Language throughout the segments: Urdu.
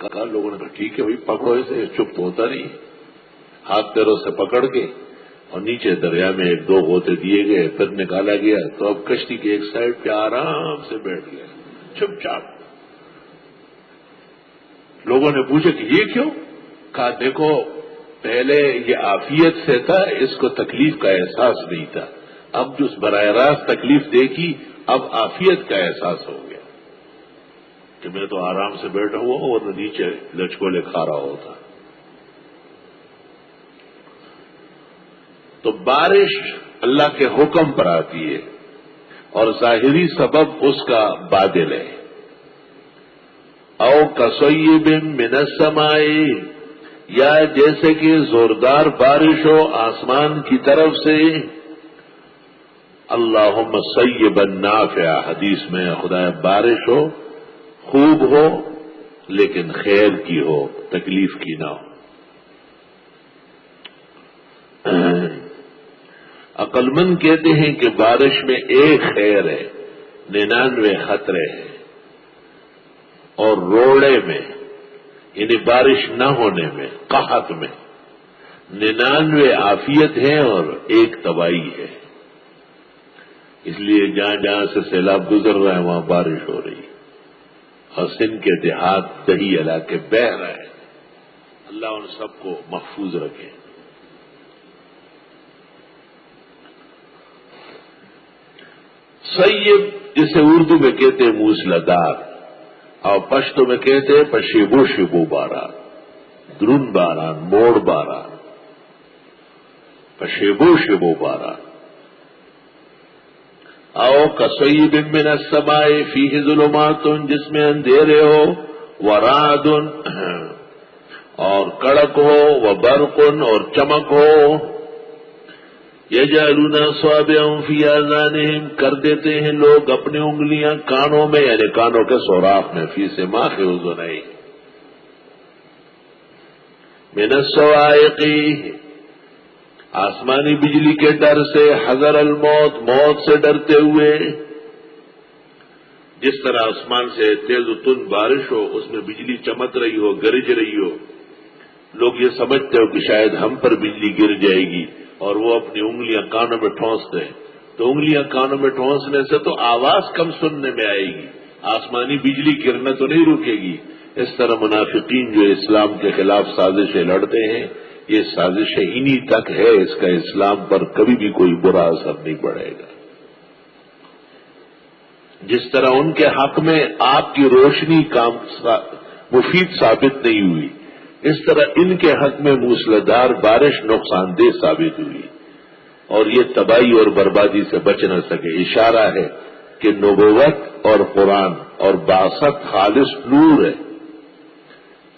کہا لوگوں نے کہا ٹھیک ہے بھائی پکڑو اسے، چپ تو ہوتا نہیں، ہاتھ پیروں سے پکڑ کے اور نیچے دریا میں 1-2 غوطے دیے گئے، پھر نکالا گیا تو اب کشتی کی ایک سائڈ پہ آرام سے بیٹھ گیا چپ چاپ۔ لوگوں نے پوچھا کہ یہ کیوں؟ کہا دیکھو پہلے یہ عافیت سے تھا، اس کو تکلیف کا احساس نہیں تھا، اب جو براہ راست تکلیف دیکھی اب عافیت کا احساس ہو گیا کہ میں تو آرام سے بیٹھا ہوا ہوں اور نیچے لچکولے کھا رہا ہوتا۔ تو بارش اللہ کے حکم پر آتی ہے اور ظاہری سبب اس کا بادل ہے۔ او کصیب من السماء، یا جیسے کہ زوردار بارش ہو آسمان کی طرف سے۔ اللہم صیبا نافعا، حدیث میں خدا بارش ہو خوب ہو لیکن خیر کی ہو، تکلیف کی نہ ہو۔ عقل مند کہتے ہیں کہ بارش میں ایک خیر ہے، 99 خطرے ہیں، اور روڑے میں یعنی بارش نہ ہونے میں، قحط میں 99 عافیت ہے اور ایک تباہی ہے۔ اس لیے جہاں جہاں سے سیلاب گزر رہا ہے وہاں بارش ہو رہی ہے، اور سندھ کے دیہات دہی علاقے بہہ رہے ہیں، اللہ ان سب کو محفوظ رکھے۔ سیب جسے اردو میں کہتے ہیں موسلادھار، اور پشتو میں کہتے ہیں پشیبو شبو باران، درون باران، موڑ باران، پشیبو شبو باران۔ او کصیب من السماء فیہ ظلمات، جس میں اندھیرے ہو، ورعد اور کڑک ہو، وبرق اور چمک ہو۔ یجعلون اصابعهم فی آذانہم، کر دیتے ہیں لوگ اپنی انگلیاں کانوں میں، یعنی کانوں کے سوراخ میں، فی سماخ اذنیہ، من الصواعق، آسمانی بجلی کے ڈر سے، حذر الموت، موت سے ڈرتے ہوئے۔ جس طرح آسمان سے تیز و تند بارش ہو، اس میں بجلی چمک رہی ہو، گرج رہی ہو، لوگ یہ سمجھتے ہو کہ شاید ہم پر بجلی گر جائے گی، اور وہ اپنی انگلیاں کانوں میں ٹھونستے ہیں، تو انگلیاں کانوں میں ٹھونسنے سے تو آواز کم سننے میں آئے گی، آسمانی بجلی گرنا تو نہیں رکے گی۔ اس طرح منافقین جو اسلام کے خلاف سازشیں لڑتے ہیں، یہ سازشیں انہی تک ہے، اس کا اسلام پر کبھی بھی کوئی برا اثر نہیں پڑے گا۔ جس طرح ان کے حق میں آپ کی روشنی مفید ثابت نہیں ہوئی، اس طرح ان کے حق میں موسلادھار بارش نقصان دہ ثابت ہوئی، اور یہ تباہی اور بربادی سے بچ نہ سکے۔ اشارہ ہے کہ نبوت اور قرآن اور بعثت خالص نور ہے،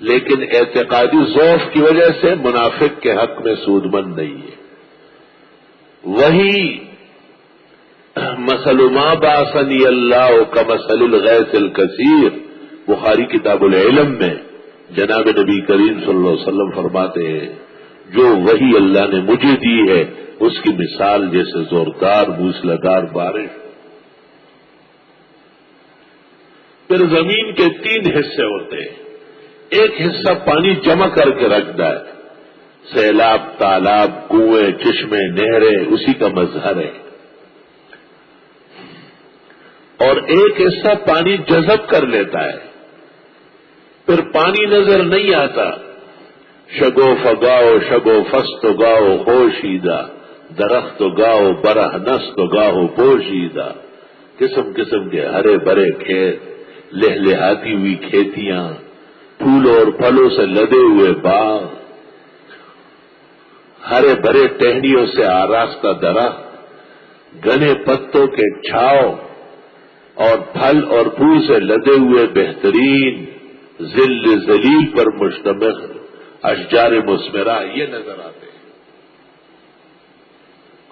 لیکن اعتقادی ضعف کی وجہ سے منافق کے حق میں سود مند نہیں ہے۔ وہی مثل ما بعثنی اللہ کمثل الغیث الکثیر، بخاری کتاب العلم میں جناب نبی کریم صلی اللہ علیہ وسلم فرماتے ہیں جو وہی اللہ نے مجھے دی ہے اس کی مثال جیسے زوردار موسلادھار بارش۔ پھر زمین کے 3 حصے ہوتے ہیں، ایک حصہ پانی جمع کر کے رکھتا ہے، سیلاب، تالاب، کنویں، چشمے، نہریں اسی کا مظہر ہے، اور ایک حصہ پانی جذب کر لیتا ہے، پھر پانی نظر نہیں آتا، شگو فگاؤ شگو فست گاؤ خوشیدہ، درخت گاؤ برہ نست گاؤ پوشیدہ، قسم قسم کے ہرے بھرے کھیت، لہلہاتی ہوئی کھیتیاں، پھولوں اور پھلوں سے لدے ہوئے باغ، ہرے بھرے ٹہنیوں سے آراستہ درخت، گھنے پتوں کے چھاؤ اور پھل اور پھول سے لدے ہوئے بہترین ذل ذلیل پر مشتمل اشجار مثمرہ یہ نظر آتے ہیں۔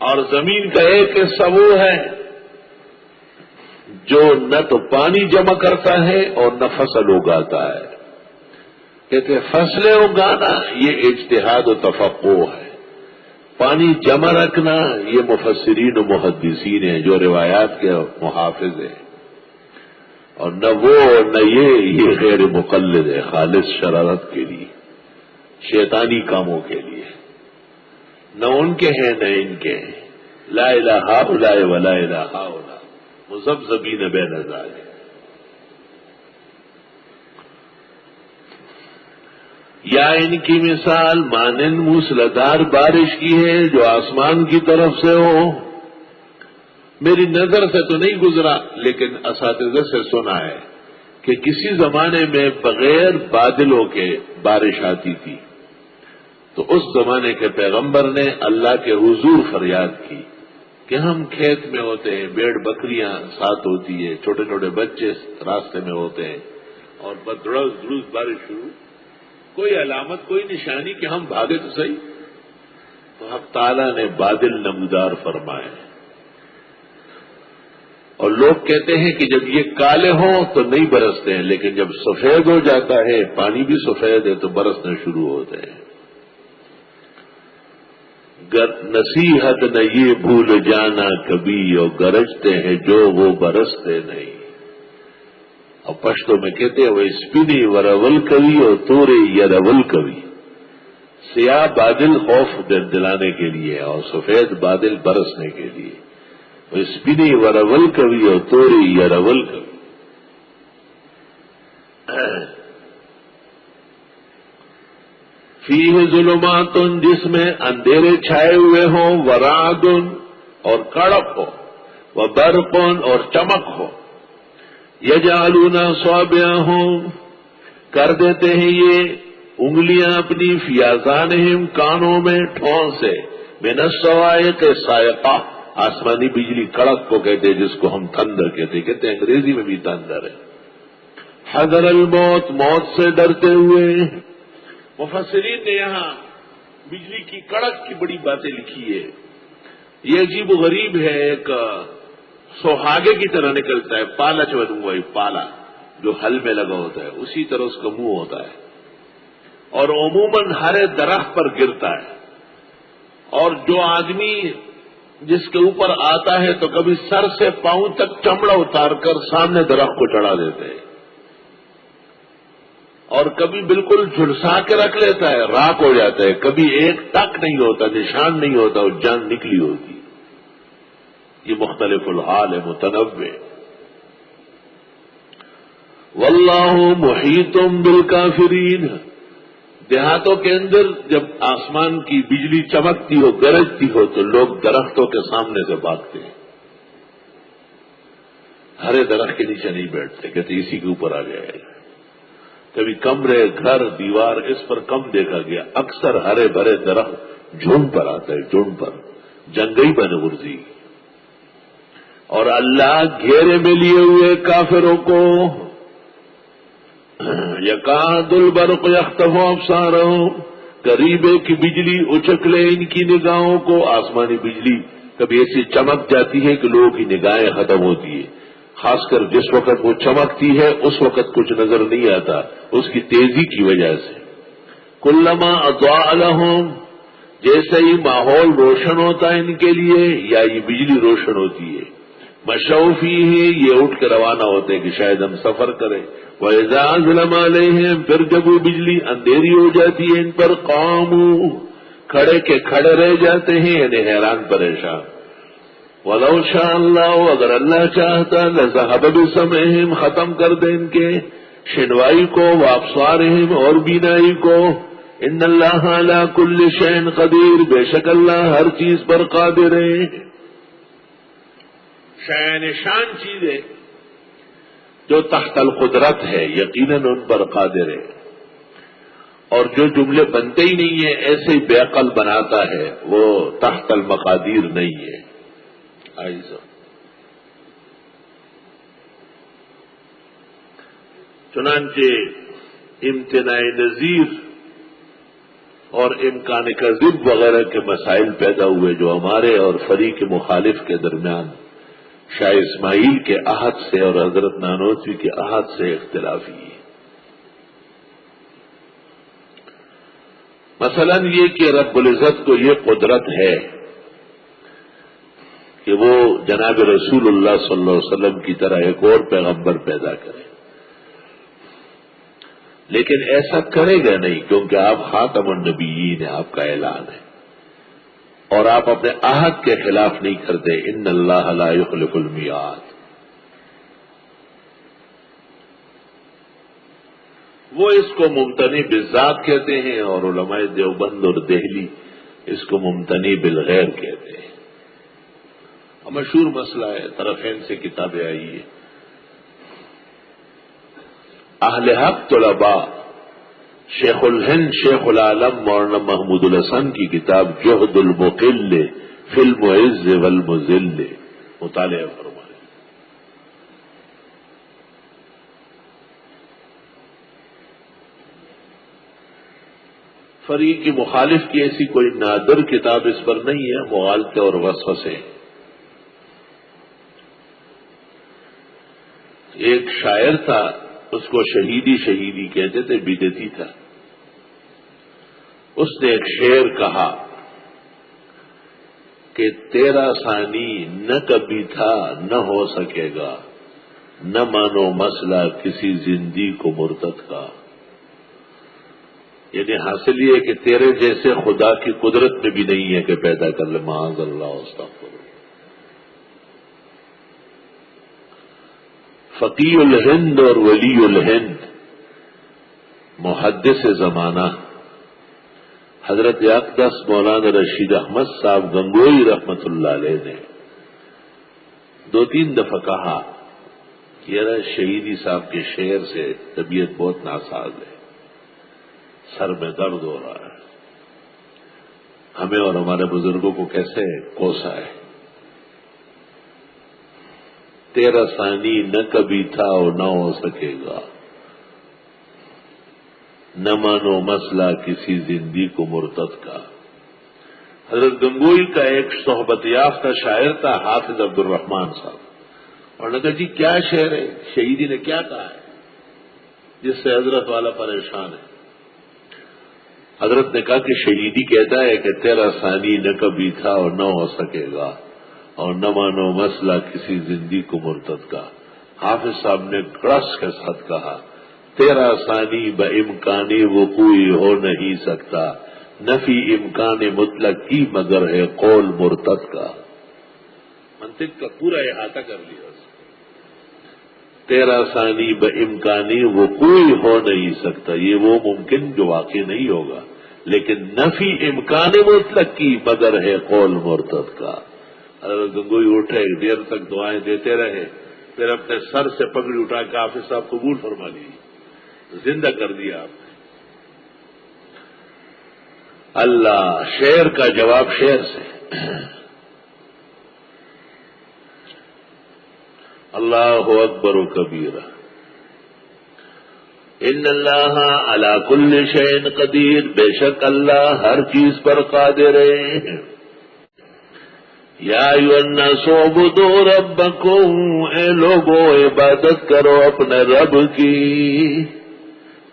اور زمین کا ایک حصہ وہ ہے جو نہ تو پانی جمع کرتا ہے اور نہ فصل اگاتا ہے۔ کہتے فصلیں اگانا یہ اجتہاد و تفقع ہے، پانی جمع رکھنا یہ مفسرین و محدثین ہیں جو روایات کے محافظ ہیں۔ اور نہ وہ نہ یہ غیر مقلد ہے، خالص شرارت کے لیے، شیطانی کاموں کے لیے، نہ ان کے ہیں نہ ان کے ہیں، لا الہ ہؤلاء ولا الہ ہؤلاء مذبذبین بین ذلک۔ یا ان کی مثال مانند موسلادھار بارش کی ہے جو آسمان کی طرف سے ہو۔ میری نظر سے تو نہیں گزرا لیکن اساتذہ سے سنا ہے کہ کسی زمانے میں بغیر بادلوں کے بارش آتی تھی، تو اس زمانے کے پیغمبر نے اللہ کے حضور فریاد کی کہ ہم کھیت میں ہوتے ہیں، بھیڑ بکریاں ساتھ ہوتی ہے، چھوٹے چھوٹے بچے راستے میں ہوتے ہیں، اور بدروز دروز بارش شروع، کوئی علامت کوئی نشانی کہ ہم بھاگے تو صحیح، تو حق تعالیٰ نے بادل نمودار فرمائے، اور لوگ کہتے ہیں کہ جب یہ کالے ہوں تو نہیں برستے ہیں، لیکن جب سفید ہو جاتا ہے، پانی بھی سفید ہے، تو برسنا شروع ہوتے ہیں۔ نصیحت نہ یہ بھول جانا کبھی، اور گرجتے ہیں جو وہ برستے نہیں۔ اور پشتوں میں کہتے ہیں وہ اسپنی ورول کبھی اور تورے یرول کبھی، سیاہ بادل خوف دلانے کے لیے اور سفید بادل برسنے کے لیے، وہ اسپنی ورول کبھی اور تورے یرول کبھی۔ فیہ ظلمات، جس میں اندھیرے چھائے ہوئے ہوں، ورعد اور کڑک ہو، وبرق اور چمک ہو، یجعلون اصابعہم، کر دیتے ہیں یہ انگلیاں اپنی، فی آذانہم، کانوں میں، ٹھون سے، من الصواعق، صاعقہ آسمانی بجلی کڑک کو کہتے ہیں، جس کو ہم تھندر کہتے ہیں انگریزی میں بھی تھندر ہے، حذر الموت، موت سے ڈرتے ہوئے۔ مفسرین نے یہاں بجلی کی کڑک کی بڑی باتیں لکھی ہے، یہ عجیب و غریب ہے، ایک سوہاگے کی طرح نکلتا ہے، پالا چون ہوا، پالا جو ہل میں لگا ہوتا ہے اسی طرح اس کا منہ ہوتا ہے، اور عموماً ہر درخت پر گرتا ہے، اور جو آدمی جس کے اوپر آتا ہے تو کبھی سر سے پاؤں تک چمڑا اتار کر سامنے درخت کو چڑھا دیتے ہیں، اور کبھی بالکل جھلسا کے رکھ لیتا ہے، راک ہو جاتا ہے، کبھی ایک ٹک نہیں ہوتا، نشان نہیں ہوتا، وہ جان نکلی ہوتی۔ یہ مختلف الحال ہے، متنوع۔ واللہ محیط بالکافرین، دیہاتوں کے اندر جب آسمان کی بجلی چمکتی ہو، گرجتی ہو، تو لوگ درختوں کے سامنے سے بھاگتے ہیں، ہرے درخت کے نیچے نہیں بیٹھتے، کہتے اسی کے اوپر آ جائے گا۔ کبھی کمرے، گھر، دیوار اس پر کم دیکھا گیا، اکثر ہرے بھرے درخت جھنڈ پر آتا ہے، جھنڈ پر، جنگئی بن غرزی۔ اور اللہ گھیرے میں لیے ہوئے کافروں کو، یکاد البرق یخطف ابصارہم، قریب ہے کہ بجلی اچک لے ان کی نگاہوں کو۔ آسمانی بجلی کبھی ایسی چمک جاتی ہے کہ لوگوں کی نگاہیں ختم ہوتی ہے، خاص کر جس وقت وہ چمکتی ہے اس وقت کچھ نظر نہیں آتا، اس کی تیزی کی وجہ سے۔ کلما اضاء لہم، جیسے ہی ماحول روشن ہوتا ہے ان کے لیے، یا یہ بجلی روشن ہوتی ہے، مشوا فیہ، یہ اٹھ کے روانہ ہوتے ہیں کہ شاید ہم سفر کریں۔ وَإِذَا أَظْلَمَ عَلَيْهِمْ، پھر جب وہ بجلی اندھیری ہو جاتی ہے ان پر، قاموا، کھڑے کے کھڑے رہ جاتے ہیں، یعنی حیران پریشان۔ وَلَوْ شَاءَ اللَّهُ، اگر اللہ چاہتا، لَذَهَبَ بِسَمْعِهِمْ، ختم کر دے ان کے شنوائی کو، وَأَبْصَارِهِمْ، اور بینائی کو۔ إِنَّ اللَّهَ عَلَى كُلِّ شَيْءٍ قَدِيرٌ، بے شک اللہ ہر چیز پر قادر ہے۔ شاید شان چیزیں جو تحت القدرت ہے، یقیناً ان پر قادر ہے، اور جو جملے بنتے ہی نہیں ہیں ایسے ہی بے عقل بناتا ہے، وہ تحت المقادیر نہیں ہے۔ چنانچہ امتناع نظیر اور امکان کذب وغیرہ کے مسائل پیدا ہوئے جو ہمارے اور فریق مخالف کے درمیان شاہ اسماعیل کے عہد سے اور حضرت نانوتوی کے عہد سے اختلافی ہے۔ مثلا یہ کہ رب العزت کو یہ قدرت ہے کہ وہ جناب رسول اللہ صلی اللہ علیہ وسلم کی طرح ایک اور پیغمبر پیدا کرے، لیکن ایسا کرے گا نہیں، کیونکہ آپ خاتم النبیین ہیں، آپ کا اعلان ہے، اور آپ اپنے عہد کے خلاف نہیں کرتے۔ ان اللہ لا یخلف المیعاد۔ وہ اس کو ممتنع بالذات کہتے ہیں، اور علماء دیوبند اور دہلی اس کو ممتنع بالغیر کہتے ہیں۔ اور مشہور مسئلہ ہے، طرفین سے کتابیں آئی ہیں۔ اہل حق طلباء شیخ الہند شیخ العالم مولانا محمود الحسن کی کتاب جہد المقل فی المعز والمذل مطالعہ فرمائیں۔ فریق کی مخالف کی ایسی کوئی نادر کتاب اس پر نہیں ہے، مغالطے اور وسوسے۔ ایک شاعر تھا، اس کو شہیدی شہیدی کہتے تھے، بدعتی تھا۔ اس نے ایک شعر کہا کہ تیرا ثانی نہ کبھی تھا نہ ہو سکے گا، نہ مانو مسئلہ کسی زندی کو مرتد کا۔ یعنی حاصل یہ ہے کہ تیرے جیسے خدا کی قدرت میں بھی نہیں ہے کہ پیدا کر لے، معاذ اللہ استغفر۔ فقیہ الہند اور ولی الہند محدث زمانہ حضرت اقدس مولانا رشید احمد صاحب گنگوئی رحمت اللہ علیہ نے 2-3 دفعہ کہا کہ یار شہیدی صاحب کے شعر سے طبیعت بہت ناساز ہے، سر میں درد ہو رہا ہے، ہمیں اور ہمارے بزرگوں کو کیسے کوسا ہے۔ تیرا ثانی نہ کبھی تھا اور نہ ہو سکے گا، نہ مانو مسئلہ کسی زندی کو مرتد کا۔ حضرت گنگوئی کا ایک صحبت یافتہ شاعر تھا حافظ عبد الرحمان صاحب، اور نے کہا جی کیا شعر ہے، شہیدی نے کیا کہا ہے جس سے حضرت والا پریشان ہے؟ حضرت نے کہا کہ شہیدی کہتا ہے کہ تیرا ثانی نہ کبھی تھا اور نہ ہو سکے گا، اور نہ مانو مسئلہ کسی زندی کو مرتد کا۔ حافظ صاحب نے گڑس کے ساتھ کہا تیرا ثانی بامکان وقوع ہو نہیں سکتا، نفی امکان مطلق کی مگر ہے قول مرتد کا۔ منطق کا پورا احاطہ کر لیا اس نے۔ تیرا ثانی بامکان وقوع ہو نہیں سکتا، یہ وہ ممکن جو واقع نہیں ہوگا، لیکن نفی امکان مطلق کی مگر ہے قول مرتد کا۔ حضرت گنگوئی اٹھے، دیر تک دعائیں دیتے رہے، پھر اپنے سر سے پگڑی اٹھا کے حافظ صاحب قبول فرما لی، زندہ کر دیا آپ نے۔ اللہ شعر کا جواب شعر سے۔ اللہ اکبر و کبیرہ، ان اللہ علی کل شیء قدیر، بے شک اللہ ہر چیز پر قادر ہے۔ یا ایھا الناس اعبدوا ربکم، اے لوگو عبادت کرو اپنے رب کی،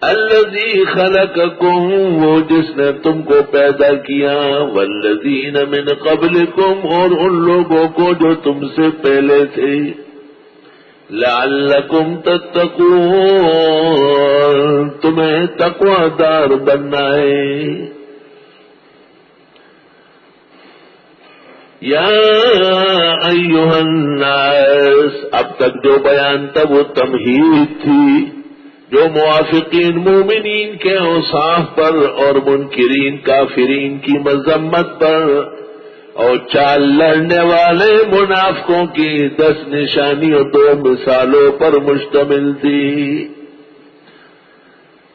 الذی خلقکم، وہ جس نے تم کو پیدا کیا، والذین من قبلکم، اور ان لوگوں کو جو تم سے پہلے تھے، لعلکم تتقون، تمہیں تقوی دار بننا ہے۔ یا ایھا الناس، اب تک جو بیان تھا وہ تمہید تھی، جو موافقین مومنین کے اوصاف پر اور منکرین کافرین کی مذمت پر اور چال لڑنے والے منافقوں کی 10 نشانیوں 2 مثالوں پر مشتمل تھی۔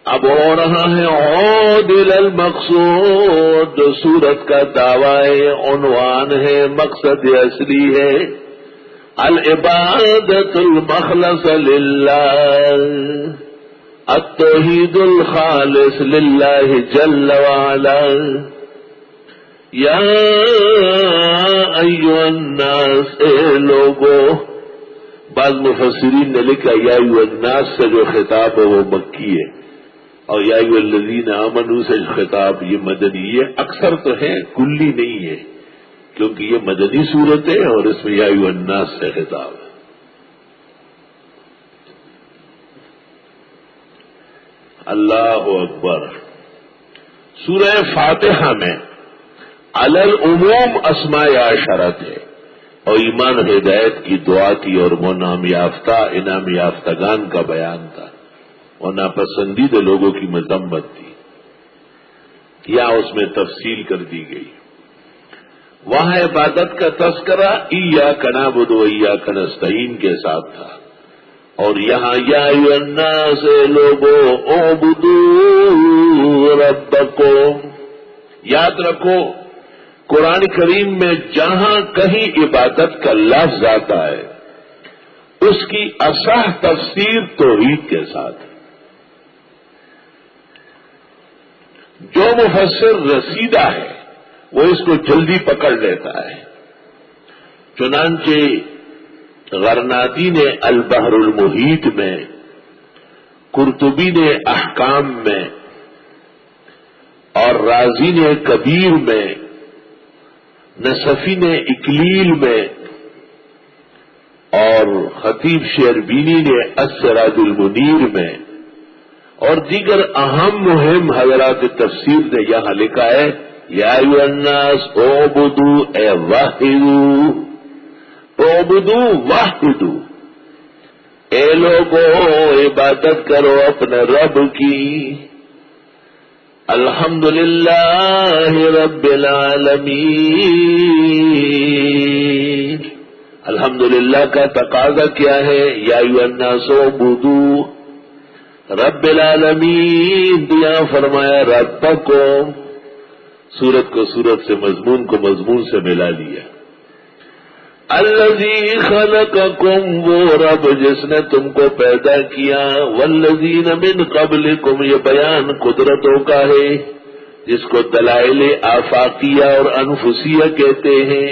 اب ہو رہا ہے عود الی المقصود، جو سورت کا دعوی عنوان ہے، مقصد اصلی ہے، العبادۃ المخلص للہ، التوحید الخالص للہ جل وعلا۔ یا ایھا الناس، اے لوگو، بعض مفسرین نے لکھا یا ایھا الناس سے جو خطاب ہے وہ مکی ہے، اور یا ایھا الذین آمنوا سے خطاب یہ مدنی، یہ اکثر تو ہے، کلی نہیں ہے، کیونکہ یہ مدنی صورت ہے اور اس میں یا ایھا الناس سے خطاب ہے. اللہ اکبر. سورہ فاتحہ میں علی العموم اسماء عشرت ہے اور ایمان و ہدایت کی دعا تھی اور وہ انعام یافتگان کا بیان تھا اور ناپسندیدہ لوگوں کی مذمت تھی. یا اس میں تفصیل کر دی گئی. وہاں عبادت کا تذکرہ ایاک نعبد و ایاک نستعین کے ساتھ تھا اور یہاں یا ایھا الناس لوگوں اعبدوا ربکم. یاد رکھو قرآن کریم میں جہاں کہیں عبادت کا لفظ آتا ہے اس کی اصح تفسیر توحید کے ساتھ ہے. جو مفسر رسیدہ ہے وہ اس کو جلدی پکڑ لیتا ہے. چنانچہ غرناطی نے البحر المحیط میں، قرطبی نے احکام میں اور رازی نے کبیر میں، نصفی نے اکلیل میں اور خطیب شیربینی نے السراج المنیر میں اور دیگر اہم مہم حضرات تفسیر نے یہاں لکھا ہے یا ایھا الناس اعبدوا اے واحدوا، اعبدوا واحدوا، اے لوگوں عبادت کرو اپنے رب کی. الحمدللہ رب العالمین. الحمدللہ کا تقاضا کیا ہے؟ یا ایھا الناس اعبدوا رب العالمین. دیا فرمایا ربکم، سورت کو سورت سے، مضمون کو مضمون سے ملا لیا. الذی خلقکم، وہ رب جس نے تم کو پیدا کیا. والذین من قبلکم، یہ بیان قدرتوں کا ہے جس کو دلائل آفاقیہ اور انفسیہ کہتے ہیں.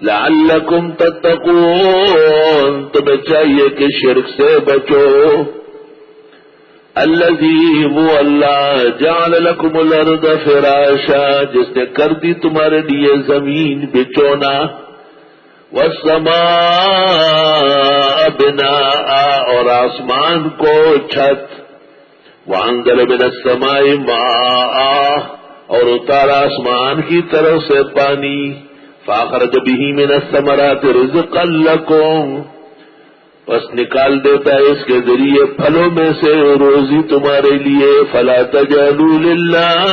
لعلکم تتقون، تمہیں چاہیے کہ شرک سے بچو. الذی، وہ اللہ، جعل لکم الارض فراشا، جس نے کر دی تمہارے لیے زمین بچونا. والسماء بناء، اور آسمان کو چھت. وانزل من السماء ماء، اور اتارا آسمان کی طرف سے پانی. فاخرج به من الثمرات رزقا لکم، بس نکال دیتا ہے اس کے ذریعے پھلوں میں سے روزی تمہارے لیے. فلا تجعلوا للہ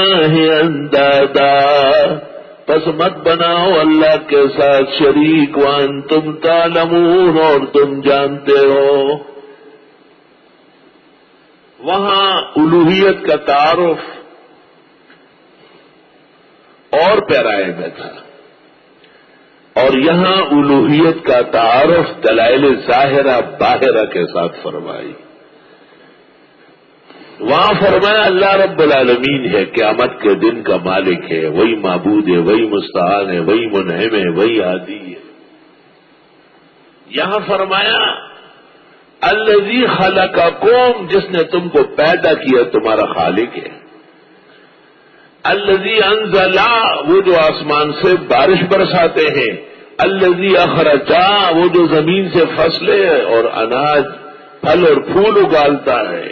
اندادا، پس مت بناؤ اللہ کے ساتھ شریک. وانتم تعلمون، اور تم جانتے ہو. وہاں الوہیت کا تعارف اور پیرائے میں تھا اور یہاں الوہیت کا تعارف دلائل ظاہرہ باہرہ کے ساتھ فرمائی. وہاں فرمایا اللہ رب العالمین ہے، قیامت کے دن کا مالک ہے، وہی معبود ہے، وہی مستعان ہے، وہی منعم ہے، وہی ہادی ہے. یہاں فرمایا الذی خلقکم، جس نے تم کو پیدا کیا تمہارا خالق ہے. الذی انزل، وہ جو آسمان سے بارش برساتے ہیں. الذی اخرج، وہ جو زمین سے فصلیں اور اناج پھل اور پھول اگالتا ہے.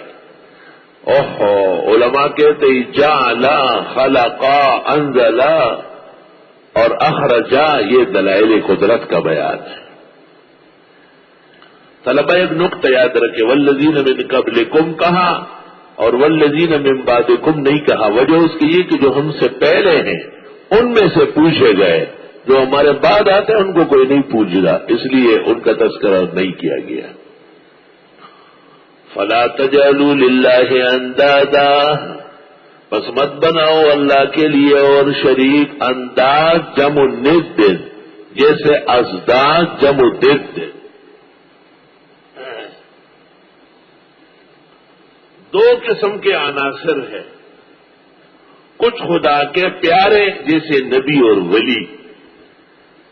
اوہو، علماء کہتے ہیں جعلا، خلقا، انزلا اور اخرجا، یہ دلائل قدرت کا بیان ہے. طلبہ ایک نقطہ یاد رکھے، والذین من قبلکم کہا اور والذین من بعدکم نہیں کہا. وجہ اس کی یہ کہ جو ہم سے پہلے ہیں ان میں سے پوچھے گئے، جو ہمارے بعد آتے ہیں ان کو کوئی نہیں پوچھ گا، اس لیے ان کا تذکرہ نہیں کیا گیا. فلا تجعلوا للہ اندادا، پس مت بناؤ اللہ کے لیے اور شریک. انداز جمع ند، جیسے ازداد جمع ضد. دو قسم کے عناصر ہیں. کچھ خدا کے پیارے جیسے نبی اور ولی،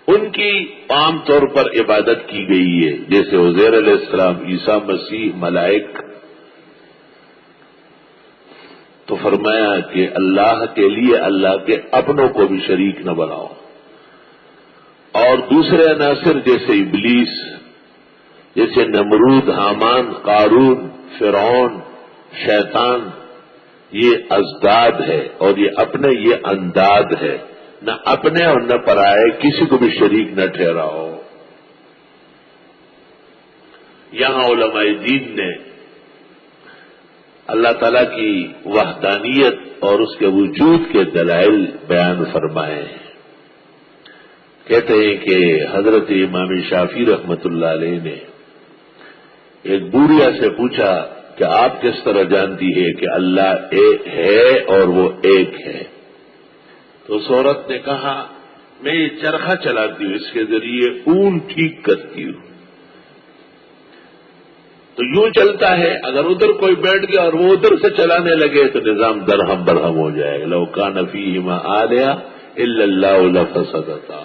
ان کی عام طور پر عبادت کی گئی ہے، جیسے عزیر علیہ السلام، عیسیٰ مسیح، ملائک. تو فرمایا کہ اللہ کے لیے اللہ کے اپنوں کو بھی شریک نہ بناؤ. دوسرے عناصر جیسے ابلیس، جیسے نمرود، حامان، قارون، فرعون، شیطان، یہ ازداد ہے اور یہ اپنے یہ انداد ہے، نہ اپنے اور نہ پرائے کسی کو بھی شریک نہ ٹھہراؤ۔ یہاں علماء دین نے اللہ تعالی کی وحدانیت اور اس کے وجود کے دلائل بیان فرمائے ہیں۔ کہتے ہیں کہ حضرت امام شافعی رحمۃ اللہ علیہ نے ایک بوڑھیا سے پوچھا کہ آپ کس طرح جانتی ہے کہ اللہ ایک ہے اور وہ ایک ہے؟ تو اس عورت نے کہا میں یہ چرخہ چلاتی ہوں، اس کے ذریعے اون ٹھیک کرتی ہوں، تو یوں چلتا ہے، اگر ادھر کوئی بیٹھ گیا اور وہ ادھر سے چلانے لگے تو نظام درہم برہم ہو جائے گا۔ لو کان فیہما آلیہ الا اللہ لفسدتا۔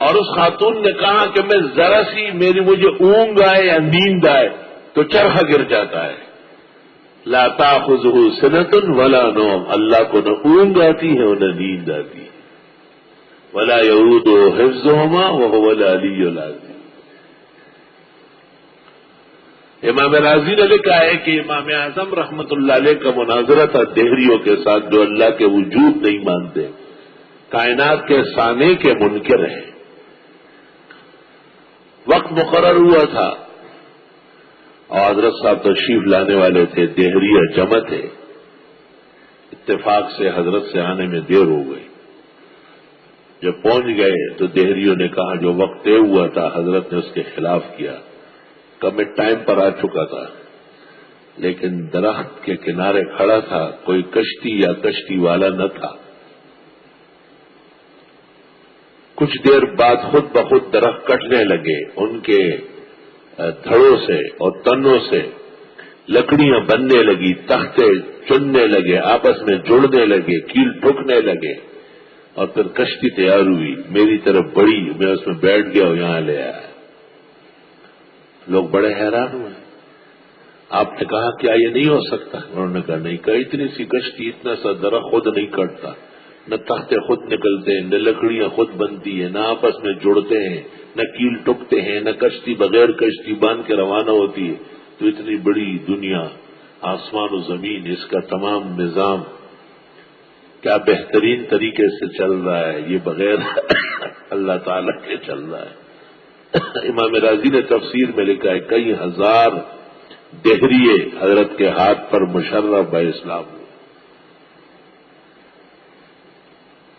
اور اس خاتون نے کہا کہ میں ذرا سی مجھے اونگ آئے یا نیند آئے تو چرخہ گر جاتا ہے۔ لا تاخذہ سنۃ ولا نوم، اللہ کو نہ اونگ آتی ہے اور نہ نیند آتی ہے۔ ولا یعودہ حفظہما وہو العلی العظیم۔ امام راضی نے لکھا ہے کہ امام اعظم رحمت اللہ علیہ کا مناظرہ تھا دہریوں کے ساتھ جو اللہ کے وجود نہیں مانتے، کائنات کے صانع کے منکر ہیں۔ وقت مقرر ہوا تھا اور حضرت صاحب تشریف لانے والے تھے، دہریہ جمع تھے، اتفاق سے حضرت سے آنے میں دیر ہو گئی۔ جب پہنچ گئے تو دہریوں نے کہا جو وقت طے ہوا تھا حضرت نے اس کے خلاف کیا، کہ میں ٹائم پر آ چکا تھا لیکن درخت کے کنارے کھڑا تھا، کوئی کشتی یا کشتی والا نہ تھا۔ کچھ دیر بعد خود بخود درخت کٹنے لگے، ان کے دھڑوں سے اور تنوں سے لکڑیاں بننے لگی، تختے چننے لگے، آپس میں جڑنے لگے، کیل ٹھکنے لگے، اور پھر کشتی تیار ہوئی، میری طرف بڑی، میں اس میں بیٹھ گیا اور یہاں لے آیا۔ لوگ بڑے حیران ہوئے۔ آپ نے کہا کیا یہ نہیں ہو سکتا؟ انہوں نے کہا نہیں، کہ اتنی سی کشتی، اتنا سا درخت خود نہیں کٹتا، نہ تختے خود نکلتے ہیں، نہ لکڑیاں خود بنتی ہیں، نہ آپس میں جڑتے ہیں، نہ کیل ٹکتے ہیں، نہ کشتی بغیر کشتی باندھ کے روانہ ہوتی ہے، تو اتنی بڑی دنیا، آسمان و زمین، اس کا تمام نظام کیا بہترین طریقے سے چل رہا ہے، یہ بغیر اللہ تعالی کے چل رہا ہے۔ امام راضی نے تفسیر میں لکھا ہے کئی ہزار دہریے حضرت کے ہاتھ پر مشرف با اسلام ہوئے۔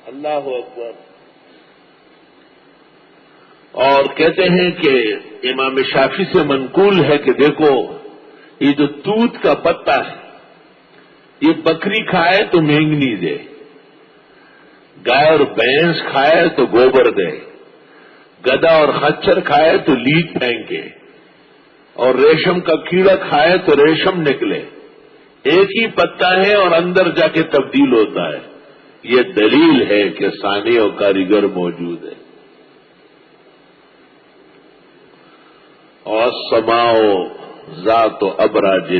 اللہ اکبر۔ اور کہتے ہیں کہ امام شافعی سے منقول ہے کہ دیکھو یہ جو توت کا پتا ہے یہ بکری کھائے تو مینگنی دے، گائے اور بھینس کھائے تو گوبر دے، گدھا اور خچر کھائے تو لیٹ پھینکے، اور ریشم کا کیڑا کھائے تو ریشم نکلے۔ ایک ہی پتا ہے اور اندر جا کے تبدیل ہوتا ہے۔ یہ دلیل ہے کہ صانع و کاریگر موجود ہے۔ اور السماء ذات ابراج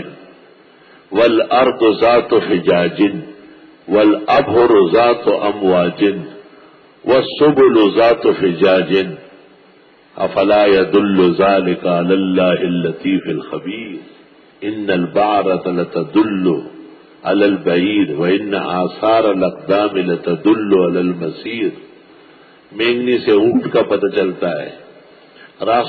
والارض ذات فجاج والابحر ذات امواج والسبل ذات فجاج افلا يدل ذلك على الله اللطيف الخبير ان البعرة لتدل على البعير وان آثار الاقدام لتدل على المسير۔ مینگنی سے اونٹ کا پتہ چلتا ہے،